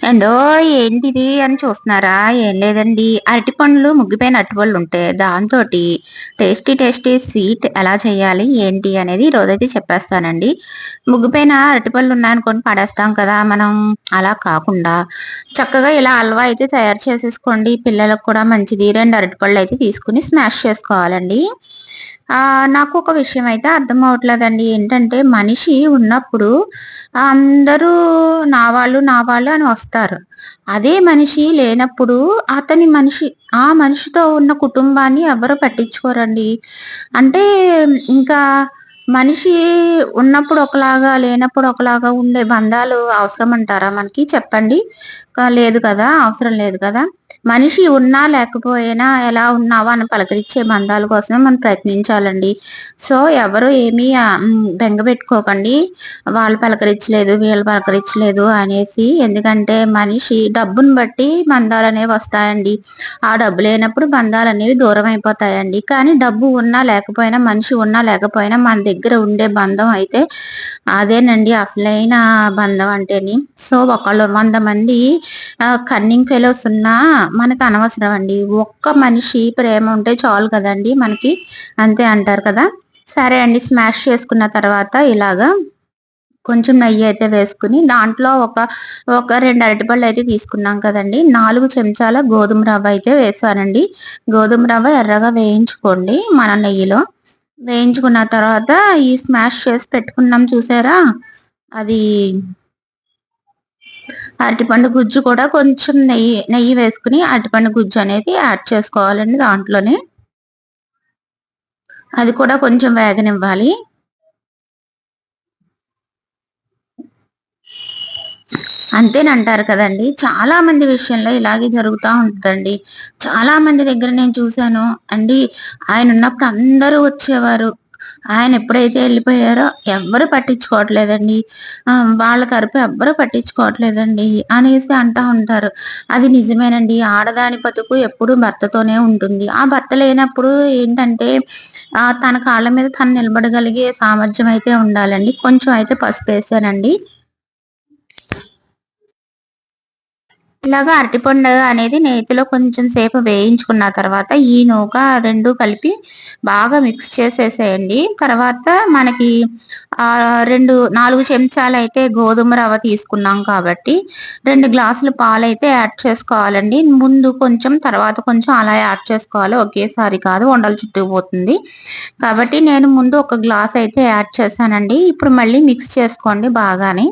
ఏండో ఏంటిది అని చూస్తున్నారా? ఏం లేదండి. అరటిపండ్లు ముగ్గిపోయిన అరటిపళ్ళు ఉంటే దాంతోటి టేస్టీ స్వీట్ ఎలా చేయాలి, ఏంటి అనేది ఈరోజైతే చెప్పేస్తానండి. ముగ్గిపోయిన అరటిపళ్ళు ఉన్నాయనుకోండి పడేస్తాం కదా! మనం అలా కాకుండా చక్కగా ఇలా హల్వా అయితే తయారు చేసేసుకోండి. పిల్లలకు కూడా మంచిది. 2 అరటిపళ్ళయితే తీసుకొని స్మాష్ చేసుకోవాలండి. నాకు ఒక విషయం అయితే అర్థం అవ్వట్లేదండి. ఏంటంటే మనిషి ఉన్నప్పుడు అందరూ నా వాళ్ళు అని వస్తారు. అదే మనిషి లేనప్పుడు ఆ మనిషితో ఉన్న కుటుంబాన్ని ఎవరు పట్టించుకోరండి. అంటే ఇంకా మనిషి ఉన్నప్పుడు ఒకలాగా, లేనప్పుడు ఒకలాగా ఉండే బంధాలు అవసరమంటారా మనకి చెప్పండి? లేదు కదా! అవసరం లేదు కదా! మనిషి ఉన్నా లేకపోయినా ఎలా ఉన్నావా అని పలకరించే బంధాల కోసమే మనం ప్రయత్నించాలండి. సో, ఎవరు ఏమీ బెంగ పెట్టుకోకండి. వాళ్ళు పలకరించలేదు, వీళ్ళు పలకరించలేదు అనేసి. ఎందుకంటే మనిషి డబ్బుని బట్టి బంధాలనేవి వస్తాయండి. ఆ డబ్బు లేనప్పుడు బంధాలనేవి దూరం అయిపోతాయండి. కానీ డబ్బు ఉన్నా లేకపోయినా, మనిషి ఉన్నా లేకపోయినా మన దగ్గర ఉండే బంధం అయితే అదేనండి అసలైన బంధం అంటేని. సో, ఒకళ్ళు 100 మంది కన్నింగ్ ఫెలోస్ ఉన్నా మనకు అనవసరం అండి. ఒక్క మనిషి ప్రేమ ఉంటే చాలు కదండీ మనకి. అంతే అంటారు కదా! సరే అండి. స్మాష్ చేసుకున్న తర్వాత ఇలాగా కొంచెం నెయ్యయితే వేసుకొని దాంట్లో ఒక 2 అరటిపళ్ళయితే తీసుకున్నాం కదండీ! 4 చెంచాల గోధుమ రవ్వ అయితే వేశానండి. గోధుమ రవ్వ ఎర్రగా వేయించుకోండి మన నెయ్యిలో. వేయించుకున్న తర్వాత ఈ స్మాష్ చేసి పెట్టుకున్నాం చూసారా? అది అరటిపండు గుజ్జు కూడా కొంచెం నెయ్యి వేసుకొని అరటిపండు గుజ్జు అనేది యాడ్ చేసుకోవాలండి దాంట్లోనే. అది కూడా కొంచెం వేగనివ్వాలి. అంతేనంటారు కదండీ! చాలా మంది విషయంలో ఇలాగే జరుగుతా ఉంటదండి. చాలా మంది దగ్గర నేను చూసాను. అండి ఆయనున్నప్పుడు అందరూ వచ్చేవారు. ఆయన ఎప్పుడైతే ఎళ్ళిపోయారో ఎవ్వరు పట్టించుకోవట్లేదండి. వాళ్ళ తరపు ఎవ్వరు పట్టించుకోవట్లేదండి అనేసి అంటా ఉంటారు. అది నిజమేనండి. ఆడదాని బతుకు ఎప్పుడూ భర్తతోనే ఉంటుంది. ఆ భర్త లేనప్పుడు ఏంటంటే తన కాళ్ళ మీద తను నిలబడగలిగే సామర్థ్యం అయితే ఉండాలండి. కొంచెం అయితే పసుపేసానండి. ఇలాగా అరటిపండు అనేది నేతిలో కొంచెం సేపు వేయించుకున్న తర్వాత ఈ నూక 2 కలిపి బాగా మిక్స్ చేసేసేయండి. తర్వాత మనకి 4 చెంచాలైతే గోధుమ రవ్వ తీసుకున్నాం కాబట్టి 2 గ్లాసులు పాలైతే యాడ్ చేసుకోవాలండి. ముందు కొంచెం, తర్వాత కొంచెం అలా యాడ్ చేసుకోవాలి. ఒకేసారి కాదు ఉండలు చుట్టుకుపోతుంది. కాబట్టి నేను ముందు ఒక గ్లాస్ అయితే యాడ్ చేశానండి. ఇప్పుడు మళ్ళీ మిక్స్ చేసుకోండి బాగానే.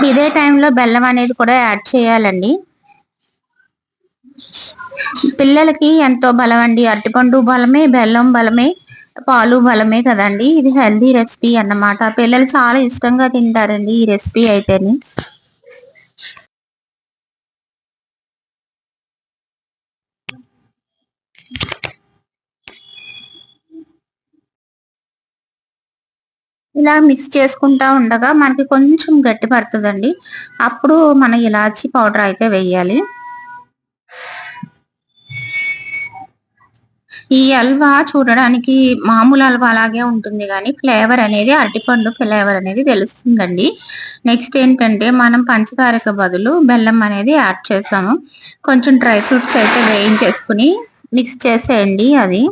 ఇదే టైంలో బెల్లం అనేది కూడా యాడ్ చేయాలండి. పిల్లలకి ఎంతో బలమండి. అరటిపండు బలమే, బెల్లం బలమే, పాలు బలమే కదండీ! ఇది హెల్తీ రెసిపీ అన్నమాట. పిల్లలు చాలా ఇష్టంగా తింటారండి ఈ రెసిపీ అయితేని. ఇలా మిక్స్ చేసుకుంటా ఉండగా మనకి కొంచెం గట్టి పడతదండి. అప్పుడు మన ఇలాచీ పౌడర్ అయితే వేయాలి. ఈ హల్వా చూడడానికి మామూలు హల్వా లాగే ఉంటుంది గానీ, ఫ్లేవర్ అనేది అరటిపండు ఫ్లేవర్ అనేది తెలుస్తుందండి. నెక్స్ట్ ఏంటంటే, మనం పంచదారకు బదులు బెల్లం అనేది యాడ్ చేసాము. కొంచెం డ్రై ఫ్రూట్స్ అయితే వేయించేసుకొని మిక్స్ చేసేయండి అది.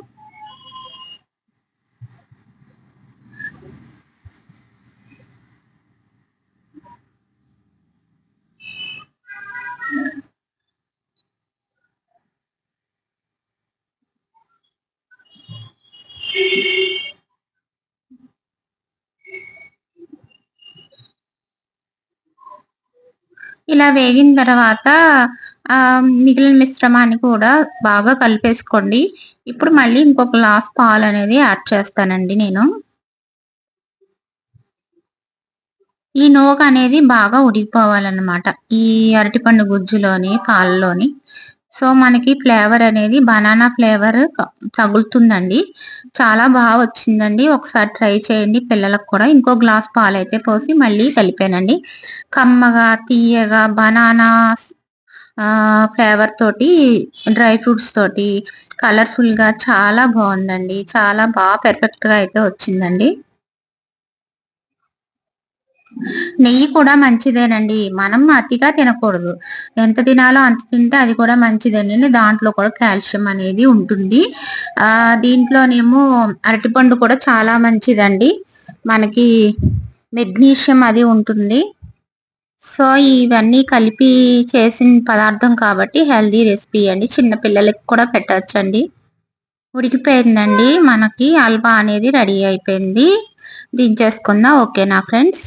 ఇలా వేగిన తర్వాత మిగిలిన మిశ్రమాన్ని కూడా బాగా కలిపేసుకోండి. ఇప్పుడు మళ్ళీ ఇంకో గ్లాస్ పాలనేది యాడ్ చేస్తానండి నేను. ఈ నూకనేది బాగా ఉడికిపోవాలన్నమాట. ఈ అరటిపండు గుజ్జులోని, పాలలోని. సో, మనకి ఫ్లేవర్ అనేది బనానా ఫ్లేవర్ తగులుతుందండి. చాలా వచ్చిందండి. ఒకసారి ట్రై చేయండి పిల్లలకు కూడా. ఇంకో గ్లాస్ పాలైతే పోసి మళ్ళీ కలిపానండి. కమ్మగా, తియ్యగా బనానాస్ ఫ్లేవర్ తోటి, డ్రై ఫ్రూట్స్ తోటి కలర్‌ఫుల్‌గా చాలా బావుందండి. చాలా పెర్ఫెక్ట్‌గా అయితే వచ్చిందండి. నెయ్యి కూడా మంచిదేనండి. మనం అతిగా తినకూడదు. ఎంత తినాలో అంత తింటే అది కూడా మంచిదేనండి. దాంట్లో కూడా కాల్షియం అనేది ఉంటుంది. దీంట్లోనేమో అరటిపండు కూడా చాలా మంచిదండి. మనకి మెగ్నీషియం అది ఉంటుంది. సో, ఇవన్నీ కలిపి చేసిన పదార్థం కాబట్టి హెల్తీ రెసిపీ అండి. చిన్న పిల్లలకి కూడా పెట్టొచ్చండి. ఉడికిపోయిందండి. మనకి హల్వా అనేది రెడీ అయిపోయింది. దించేసుకుందాం. ఓకేనా ఫ్రెండ్స్?